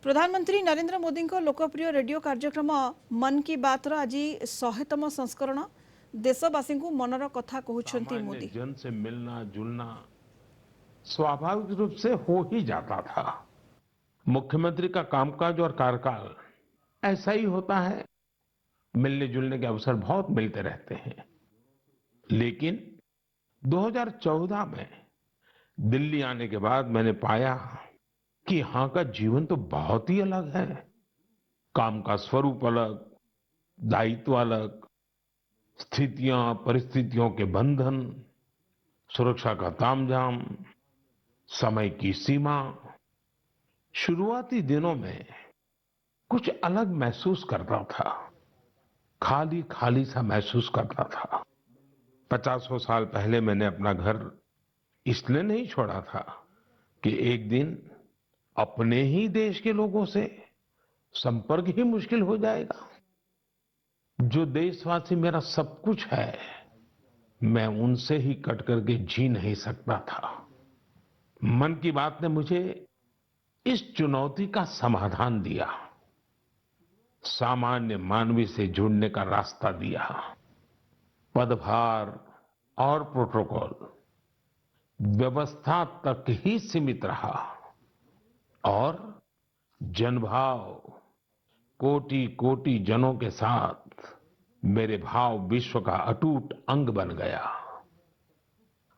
प्रधानमंत्री नरेंद्र मोदी को लोकप्रिय रेडियो कार्यक्रम मन की बात आज 100तम संस्करण देशवासी को मनर कथा कहते सामान्य मोदी। जन से मिलना जुलना स्वाभाविक रूप से हो ही जाता था। मुख्यमंत्री का कामकाज और कार्यकाल ऐसा ही होता है। मिलने जुलने के अवसर बहुत मिलते रहते हैं। लेकिन 2014 में दिल्ली आने के बाद मैंने पाया कि यहाँ का जीवन तो बहुत ही अलग है। काम का स्वरूप अलग, दायित्व अलग, स्थितियां परिस्थितियों के बंधन, सुरक्षा का तामझाम, समय की सीमा। शुरुआती दिनों में कुछ अलग महसूस करता था। खाली खाली सा महसूस करता था। 50 साल पहले मैंने अपना घर इसलिए नहीं छोड़ा था कि एक दिन अपने ही देश के लोगों से संपर्क ही मुश्किल हो जाएगा। जो देशवासी मेरा सब कुछ है, मैं उनसे ही कट करके जी नहीं सकता था। मन की बात ने मुझे इस चुनौती का समाधान दिया, सामान्य मानवी से जुड़ने का रास्ता दिया। पदभार और प्रोटोकॉल व्यवस्था तक ही सीमित रहा और जनभाव कोटि कोटि जनों के साथ मेरे भाव विश्व का अटूट अंग बन गया।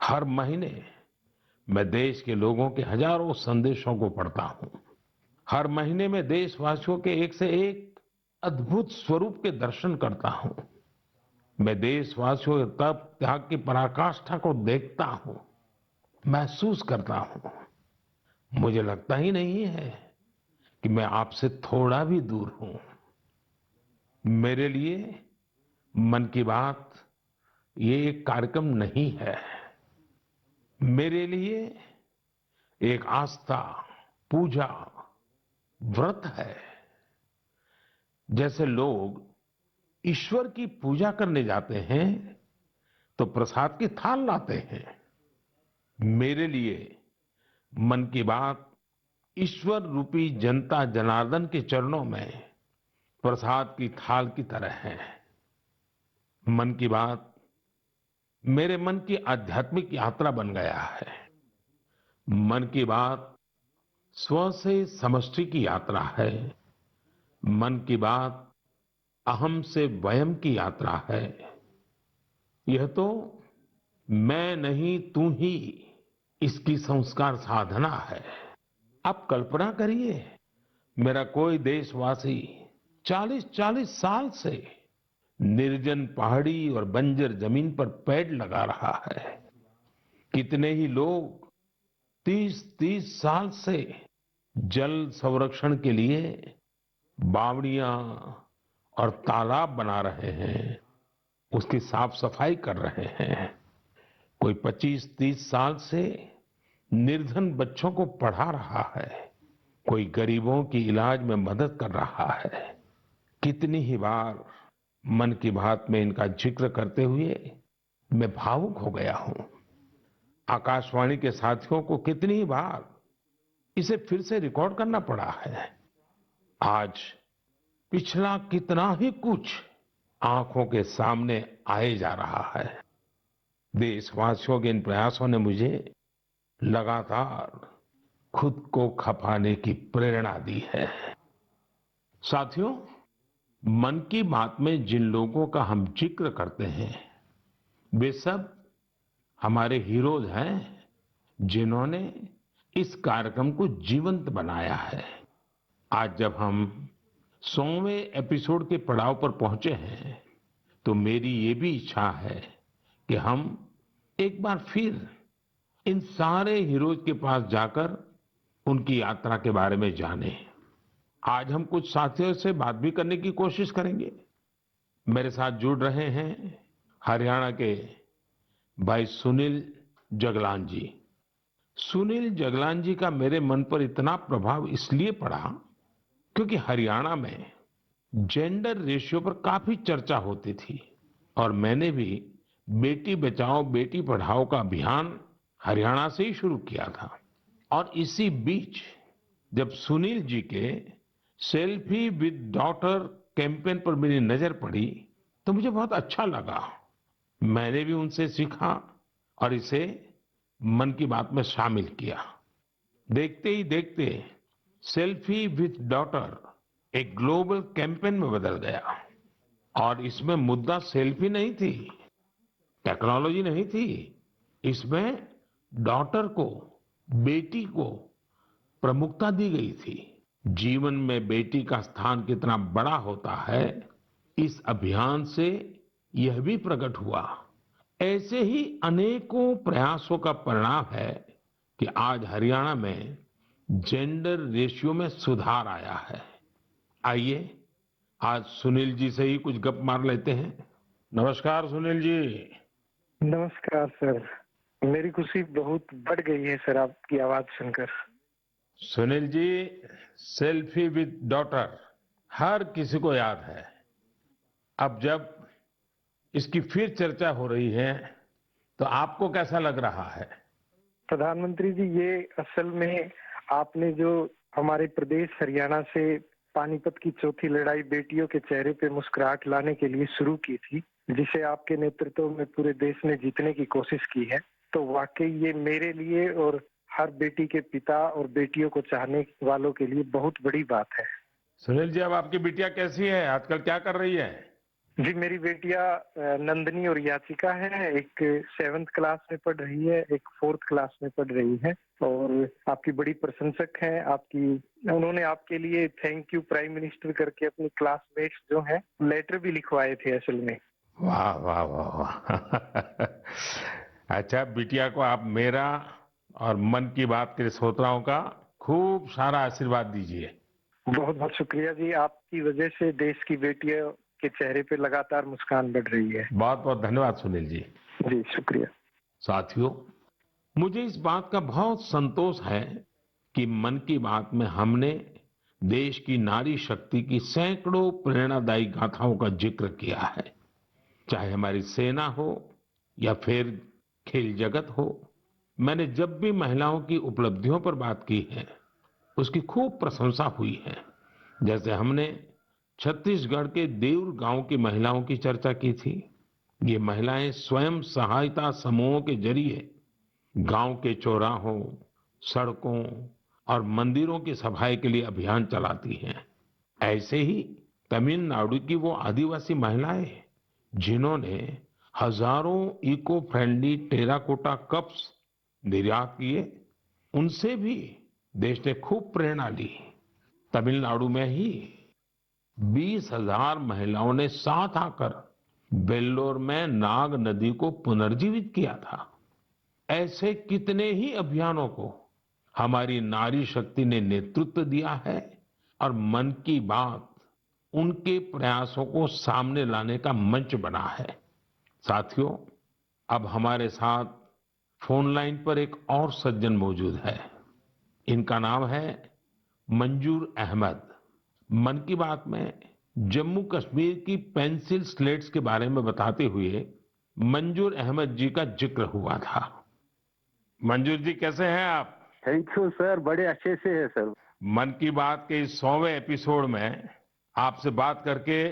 हर महीने मैं देश के लोगों के हजारों संदेशों को पढ़ता हूं। हर महीने में देशवासियों के एक से एक अद्भुत स्वरूप के दर्शन करता हूं। मैं देशवासियों के तप त्याग की पराकाष्ठा को देखता हूं, महसूस करता हूं। मुझे लगता ही नहीं है कि मैं आपसे थोड़ा भी दूर हूं। मेरे लिए मन की बात ये एक कार्यक्रम नहीं है। मेरे लिए एक आस्था, पूजा, व्रत है। जैसे लोग ईश्वर की पूजा करने जाते हैं तो प्रसाद की थाल लाते हैं, मेरे लिए मन की बात ईश्वर रूपी जनता जनार्दन के चरणों में प्रसाद की थाल की तरह है। मन की बात मेरे मन की आध्यात्मिक यात्रा बन गया है। मन की बात स्व से समष्टि की यात्रा है। मन की बात अहम से वयम की यात्रा है। यह तो मैं नहीं तू ही इसकी संस्कार साधना है। आप कल्पना करिए, मेरा कोई देशवासी 40-40 साल से निर्जन पहाड़ी और बंजर जमीन पर पेड़ लगा रहा है। कितने ही लोग 30-30 साल से जल संरक्षण के लिए बावड़ियां और तालाब बना रहे हैं, उसकी साफ सफाई कर रहे हैं। कोई 25-30 साल से निर्धन बच्चों को पढ़ा रहा है। कोई गरीबों की इलाज में मदद कर रहा है। कितनी ही बार मन की बात में इनका जिक्र करते हुए मैं भावुक हो गया हूं। आकाशवाणी के साथियों को कितनी ही बार इसे फिर से रिकॉर्ड करना पड़ा है। आज पिछला कितना ही कुछ आंखों के सामने आए जा रहा है। देशवासियों के इन प्रयासों ने मुझे लगातार खुद को खपाने की प्रेरणा दी है। साथियों, मन की बात में जिन लोगों का हम जिक्र करते हैं, वे सब हमारे हीरोज हैं, जिन्होंने इस कार्यक्रम को जीवंत बनाया है। आज जब हम 100वें एपिसोड के पड़ाव पर पहुंचे हैं, तो मेरी ये भी इच्छा है कि हम एक बार फिर इन सारे हीरोज के पास जाकर उनकी यात्रा के बारे में जानें। आज हम कुछ साथियों से बात भी करने की कोशिश करेंगे। मेरे साथ जुड़ रहे हैं हरियाणा के भाई सुनील जगलान जी। सुनील जगलान जी का मेरे मन पर इतना प्रभाव इसलिए पड़ा क्योंकि हरियाणा में जेंडर रेशियो पर काफी चर्चा होती थी और मैंने भी बेटी बचाओ बेटी पढ़ाओ का अभियान हरियाणा से ही शुरू किया था। और इसी बीच जब सुनील जी के सेल्फी विद डॉटर कैंपेन पर मेरी नजर पड़ी तो मुझे बहुत अच्छा लगा। मैंने भी उनसे सीखा और इसे मन की बात में शामिल किया। देखते ही देखते सेल्फी विद डॉटर एक ग्लोबल कैंपेन में बदल गया। और इसमें मुद्दा सेल्फी नहीं थी, टेक्नोलॉजी नहीं थी, इसमें डॉटर को, बेटी को प्रमुखता दी गई थी। जीवन में बेटी का स्थान कितना बड़ा होता है, इस अभियान से यह भी प्रकट हुआ। ऐसे ही अनेकों प्रयासों का परिणाम है कि आज हरियाणा में जेंडर रेशियो में सुधार आया है। आइए आज सुनील जी से ही कुछ गप मार लेते हैं। नमस्कार सुनील जी। नमस्कार सर। मेरी खुशी बहुत बढ़ गई है सर आपकी आवाज सुनकर। Sunil ji, selfie with daughter हर किसी को याद है। अब जब इसकी फिर चर्चा हो रही है तो आपको कैसा लग रहा है? प्रधानमंत्री जी, ये असल में आपने जो हमारे प्रदेश हरियाणा से पानीपत की चौथी लड़ाई बेटियों के चेहरे पे मुस्कुराहट लाने के लिए शुरू की थी, जिसे आपके नेतृत्व में पूरे देश ने जीतने की कोशिश की है, तो वाकई ये मेरे लिए और हर बेटी के पिता और बेटियों को चाहने वालों के लिए बहुत बड़ी बात है। सुनील जी, अब आपकी बिटिया कैसी है, आजकल क्या कर रही है? जी, मेरी बेटियां नंदनी और याचिका है। एक 7th क्लास में पढ़ रही है, एक 4th क्लास में पढ़ रही है और आपकी बड़ी प्रशंसक हैं। उन्होंने आपके लिए थैंक यू प्राइम मिनिस्टर करके अपनी क्लासमेट्स जो हैं लेटर भी लिखवाए थे असल में। वाह वाह वाह वाह। अच्छा, बिटिया को आप मेरा और मन की बात के श्रोताओं का खूब सारा आशीर्वाद दीजिए। बहुत बहुत शुक्रिया जी, आपकी वजह से देश की बेटियों के चेहरे पे लगातार मुस्कान बढ़ रही है। बहुत बहुत धन्यवाद सुनील जी। जी शुक्रिया। साथियों, मुझे इस बात का बहुत संतोष है कि मन की बात में हमने देश की नारी शक्ति की सैकड़ों प्रेरणादायी गाथाओं का जिक्र किया है। चाहे हमारी सेना हो या फिर खेल जगत हो, मैंने जब भी महिलाओं की उपलब्धियों पर बात की है उसकी खूब प्रशंसा हुई है। जैसे हमने छत्तीसगढ़ के देउर गांव की महिलाओं की चर्चा की थी। ये महिलाएं स्वयं सहायता समूहों के जरिए गांव के चौराहों, सड़कों और मंदिरों की सफाई के लिए अभियान चलाती हैं। ऐसे ही तमिलनाडु की वो आदिवासी महिलाएं जिन्होंने हजारों इको फ्रेंडली टेराकोटा कप्स निर्यात किए, उनसे भी देश ने खूब प्रेरणा ली। तमिलनाडु में ही 20,000 महिलाओं ने साथ आकर वेल्लोर में नाग नदी को पुनर्जीवित किया था। ऐसे कितने ही अभियानों को हमारी नारी शक्ति ने नेतृत्व दिया है और मन की बात उनके प्रयासों को सामने लाने का मंच बना है। साथियों, अब हमारे साथ फोन लाइन पर एक और सज्जन मौजूद है। इनका नाम है मंजूर अहमद। मन की बात में जम्मू कश्मीर की पेंसिल स्लेट्स के बारे में बताते हुए मंजूर अहमद जी का जिक्र हुआ था। मंजूर जी, कैसे हैं आप? थैंक यू सर, बड़े अच्छे से है सर। मन की बात के इस 100वें एपिसोड में आपसे बात करके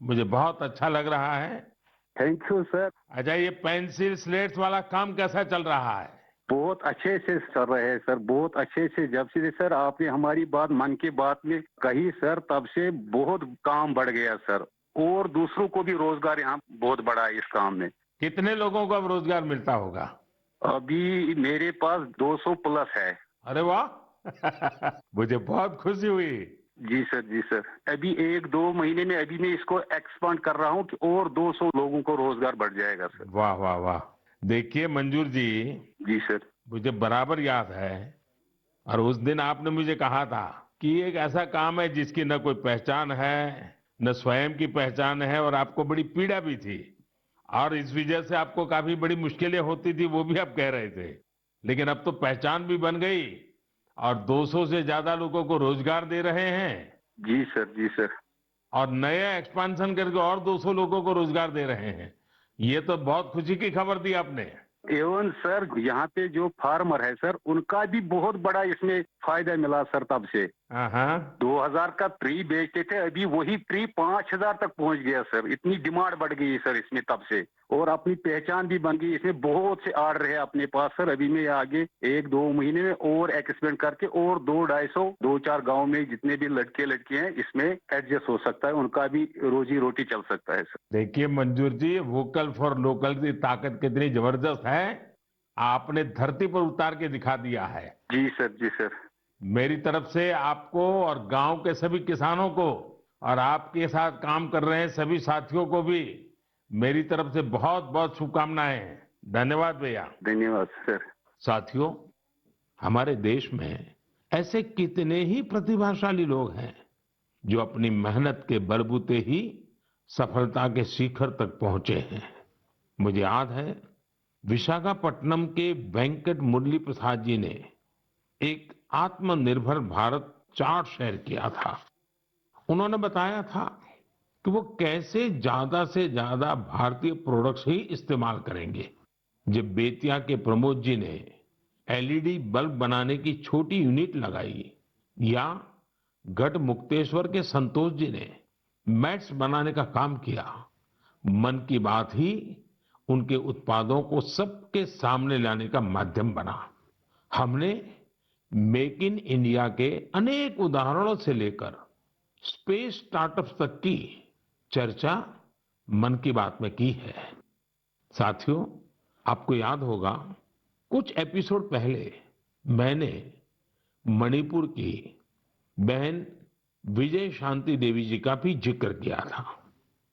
मुझे बहुत अच्छा लग रहा है। Thank you sir. अच्छा, ये पेंसिल स्लेट्स वाला काम कैसा चल रहा है? बहुत अच्छे से चल रहे हैं सर, बहुत अच्छे से। जब से सर आपने हमारी बात मन की बात में कही सर, तब से बहुत काम बढ़ गया सर, और दूसरों को भी रोजगार यहाँ बहुत बड़ा है इस काम में। कितने लोगों को अब रोजगार मिलता होगा? अभी मेरे पास 200 प्लस है। अरे वाह। मुझे बहुत खुशी हुई। जी सर, जी सर। अभी 1-2 महीने में अभी मैं इसको एक्सपांड कर रहा हूँ कि और 200 लोगों को रोजगार बढ़ जाएगा सर। वाह वाह वाह। देखिए मंजूर जी, जी सर। मुझे बराबर याद है, और उस दिन आपने मुझे कहा था कि ये एक ऐसा काम है जिसकी न कोई पहचान है, न स्वयं की पहचान है, और आपको बड़ी पीड़ा भी थी और इस वजह से आपको काफी बड़ी मुश्किलें होती थी, वो भी आप कह रहे थे। लेकिन अब तो पहचान भी बन गई और 200 से ज्यादा लोगों को रोजगार दे रहे हैं। जी सर, जी सर। और नया एक्सपांशन करके और 200 लोगों को रोजगार दे रहे हैं। ये तो बहुत खुशी की खबर दी आपने। एवं सर, यहाँ पे जो फार्मर है सर, उनका भी बहुत बड़ा इसमें फायदा मिला सर तब से। हाँ 2000 का ट्री बेचते थे, अभी वही ट्री 5000 तक पहुंच गया सर। इतनी डिमांड बढ़ गई सर इसमें तब से, और अपनी पहचान भी बन गई। इसमें बहुत से ऑर्डर है अपने पास सर। अभी मैं आगे 1-2 महीने में और एक्सपेंड करके और 200-250 2-4 गांव में जितने भी लड़के लड़कियां हैं इसमें एडजस्ट हो सकता है, उनका भी रोजी रोटी चल सकता है सर। देखिए मंजूर जी, वोकल फॉर लोकल की ताकत कितनी जबरदस्त है, आपने धरती पर उतार के दिखा दिया है। जी सर, जी सर। मेरी तरफ से आपको और गांव के सभी किसानों को और आपके साथ काम कर रहे हैं सभी साथियों को भी मेरी तरफ से बहुत बहुत शुभकामनाएं। धन्यवाद भैया। धन्यवाद सर। साथियों, हमारे देश में ऐसे कितने ही प्रतिभाशाली लोग हैं जो अपनी मेहनत के बलबूते ही सफलता के शिखर तक पहुंचे हैं। मुझे याद है, विशाखापट्टनम के वेंकट मुरली प्रसाद जी ने एक आत्मनिर्भर भारत चार्ट शेयर किया था। उन्होंने बताया था कि वो कैसे ज्यादा से ज्यादा भारतीय प्रोडक्ट्स ही इस्तेमाल करेंगे। जब बेतिया के प्रमोद जी ने एलईडी बल्ब बनाने की छोटी यूनिट लगाई, या गढ़ मुक्तेश्वर के संतोष जी ने मैट्स बनाने का काम किया, मन की बात ही उनके उत्पादों को सबके सामने लाने का माध्यम बना। हमने मेक इन इंडिया के अनेक उदाहरणों से लेकर स्पेस स्टार्टअप्स तक की चर्चा मन की बात में की है। साथियों, आपको याद होगा, कुछ एपिसोड पहले मैंने मणिपुर की बहन विजय शांति देवी जी का भी जिक्र किया था।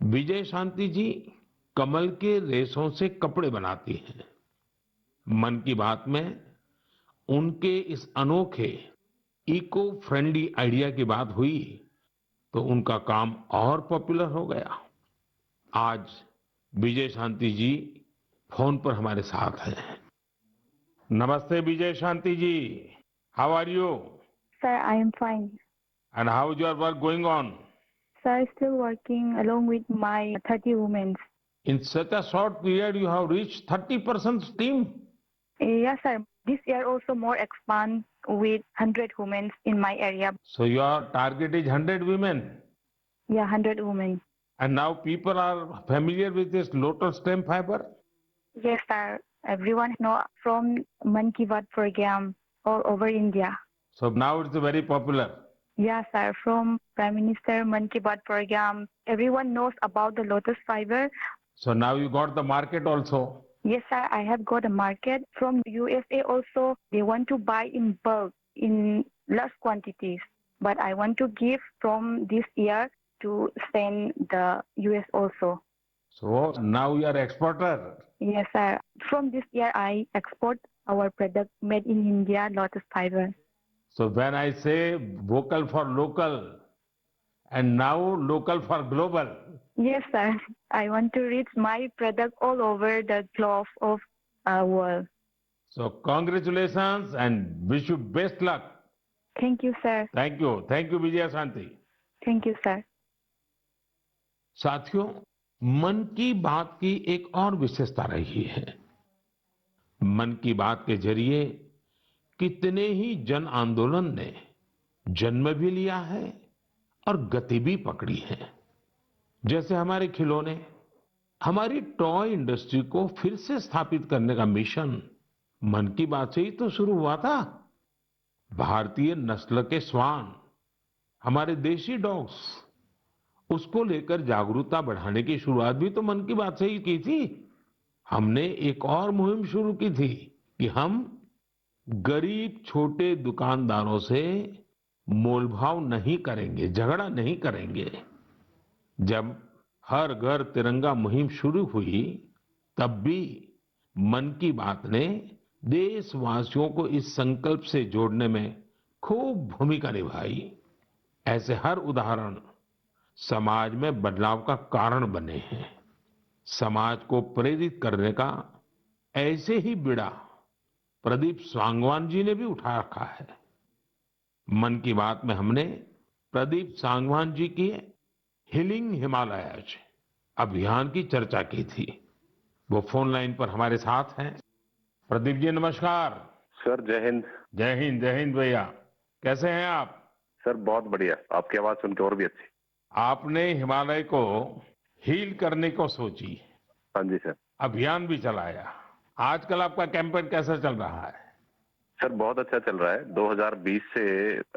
विजय शांति जी कमल के रेशों से कपड़े बनाती हैं। मन की बात में उनके इस अनोखे इको फ्रेंडली आइडिया की बात हुई तो उनका काम और पॉपुलर हो गया। आज विजय शांति जी फोन पर हमारे साथ हैं। नमस्ते Vijay Shanti ji, how are you? Sir, I am fine. And how is your work going on? Sir, still working along with my 30 women. In such a short period you have reached 30% team. Yes, sir. This year also more expand with 100 women in my area. So your target is 100 women. Yeah, 100 women. And now people are familiar with this lotus stem fiber. Yes, sir. Everyone know from Man Ki Baat program all over India. So now it's very popular. Yes, sir. From Prime Minister Man Ki Baat program, everyone knows about the lotus fiber. So now you got the market also. Yes, sir. I have got a market from USA also. They want to buy in bulk in large quantities, but I want to give from this year to send the US also. So now you are exporter. Yes, sir. From this year, I export our product made in India, lotus fiber. So when I say vocal for local and now local for global. Yes, sir. I want to reach my product all over the globe of world. So congratulations and wish you best luck. Thank you, sir. Thank you. Thank you Vijaya Shanti. Thank you, sir. साथियों, मन की बात की एक और विशेषता रही है। मन की बात के जरिए कितने ही जन आंदोलन ने जन्म भी लिया है और गति भी पकड़ी है। जैसे हमारे खिलौने, हमारी टॉय इंडस्ट्री को फिर से स्थापित करने का मिशन मन की बात से ही तो शुरू हुआ था। भारतीय नस्ल के श्वान, हमारे देशी डॉग्स, उसको लेकर जागरूकता बढ़ाने की शुरुआत भी तो मन की बात से ही की थी। हमने एक और मुहिम शुरू की थी कि हम गरीब छोटे दुकानदारों से मोलभाव नहीं करेंगे, झगड़ा नहीं करेंगे। जब हर घर तिरंगा मुहिम शुरू हुई, तब भी मन की बात ने देशवासियों को इस संकल्प से जोड़ने में खूब भूमिका निभाई। ऐसे हर उदाहरण समाज में बदलाव का कारण बने हैं। समाज को प्रेरित करने का ऐसे ही बीड़ा प्रदीप सांगवान जी ने भी उठा रखा है। मन की बात में हमने प्रदीप सांगवान जी की हीलिंग हिमालयज अभियान की चर्चा की थी। वो फोन लाइन पर हमारे साथ हैं। प्रदीप जी नमस्कार। सर जय हिंद। जय हिंद भैया। कैसे हैं आप? सर बहुत बढ़िया, आपकी आवाज सुन के और भी अच्छी। आपने हिमालय को हील करने को सोची, हाँ जी सर। अभियान भी चलाया। आजकल आपका कैंपेन कैसा चल रहा है? सर बहुत अच्छा चल रहा है। 2020 से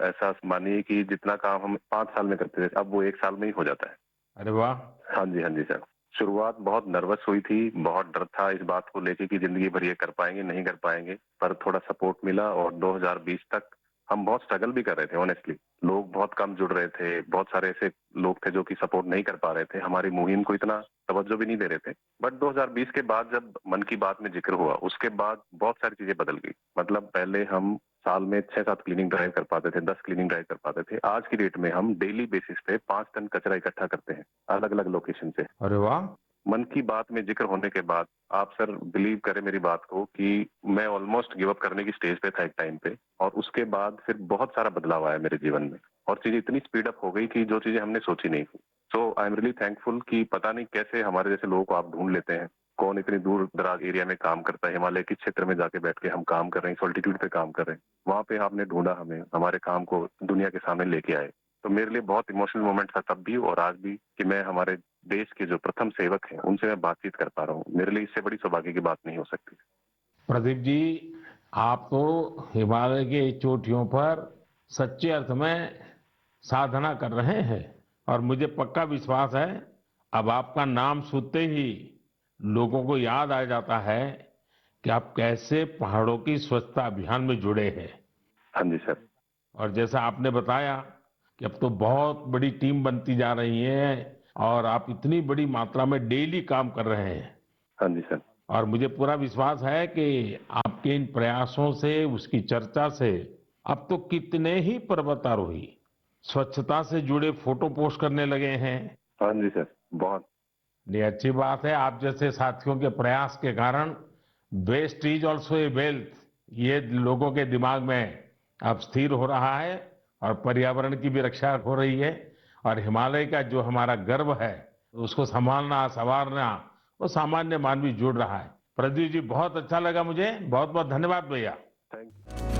ऐसा मानिए कि जितना काम हम 5 साल में करते थे, अब वो 1 साल में ही हो जाता है। अरे वाह। हाँ जी सर। शुरुआत बहुत नर्वस हुई थी, बहुत डर था इस बात को लेके कि जिंदगी भर ये कर पाएंगे नहीं कर पाएंगे, पर थोड़ा सपोर्ट मिला और 2020 तक हम बहुत स्ट्रगल भी कर रहे थे ऑनेस्टली। लोग बहुत कम जुड़ रहे थे, बहुत सारे ऐसे लोग थे जो कि सपोर्ट नहीं कर पा रहे थे, हमारी मुहिम को इतना तवज्जो भी नहीं दे रहे थे। बट 2020 के बाद जब मन की बात में जिक्र हुआ, उसके बाद बहुत सारी चीजें बदल गई। मतलब पहले हम साल में 6-7 क्लीनिंग ड्राइव कर पाते थे, 10 क्लीनिंग ड्राइव कर पाते थे। आज की डेट में हम डेली बेसिस पे 5 टन कचरा इकट्ठा करते हैं अलग अलग लोकेशन से। अरे वाह। मन की बात में जिक्र होने के बाद आप सर बिलीव करें मेरी बात को कि मैं ऑलमोस्ट गिव अप करने की स्टेज पे था एक टाइम पे, और उसके बाद फिर बहुत सारा बदलाव आया मेरे जीवन में और चीजें इतनी स्पीड अप हो गई कि जो चीजें हमने सोची नहीं थी। सो आई एम रियली थैंकफुल कि पता नहीं कैसे हमारे जैसे लोगों को आप ढूंढ लेते हैं। कौन इतनी दूर दराज एरिया में काम करता है, हिमालय के क्षेत्र में जाके बैठ के हम काम कर रहे हैं, सॉल्टिट्यूड पे काम कर रहे हैं, वहां पे आपने ढूंढा हमें, हमारे काम को दुनिया के सामने लेके आए। तो मेरे लिए बहुत इमोशनल मोमेंट था तब भी और आज भी कि मैं हमारे देश के जो प्रथम सेवक हैं उनसे मैं बातचीत कर पा रहा हूँ। मेरे लिए इससे बड़ी सौभाग्य की बात नहीं हो सकती। प्रदीप जी, आप तो हिमालय की चोटियों पर सच्चे अर्थ में साधना कर रहे हैं और मुझे पक्का विश्वास है अब आपका नाम सुनते ही लोगों को याद आ जाता है कि आप कैसे पहाड़ों की स्वच्छता अभियान में जुड़े हैं। हाँ जी सर। और जैसा आपने बताया कि अब तो बहुत बड़ी टीम बनती जा रही है और आप इतनी बड़ी मात्रा में डेली काम कर रहे हैं। हाँ जी सर। और मुझे पूरा विश्वास है कि आपके इन प्रयासों से, उसकी चर्चा से अब तो कितने ही पर्वतारोही स्वच्छता से जुड़े फोटो पोस्ट करने लगे हैं। हाँ जी सर, बहुत। ये अच्छी बात है। आप जैसे साथियों के प्रयास के कारण waste is also a wealth, ये लोगों के दिमाग में अब स्थिर हो रहा है और पर्यावरण की भी रक्षा हो रही है और हिमालय का जो हमारा गर्व है उसको संभालना, संवारना, वो सामान्य मानवी जुड़ रहा है। प्रदीप जी, बहुत अच्छा लगा मुझे। बहुत बहुत धन्यवाद भैया। Thank you.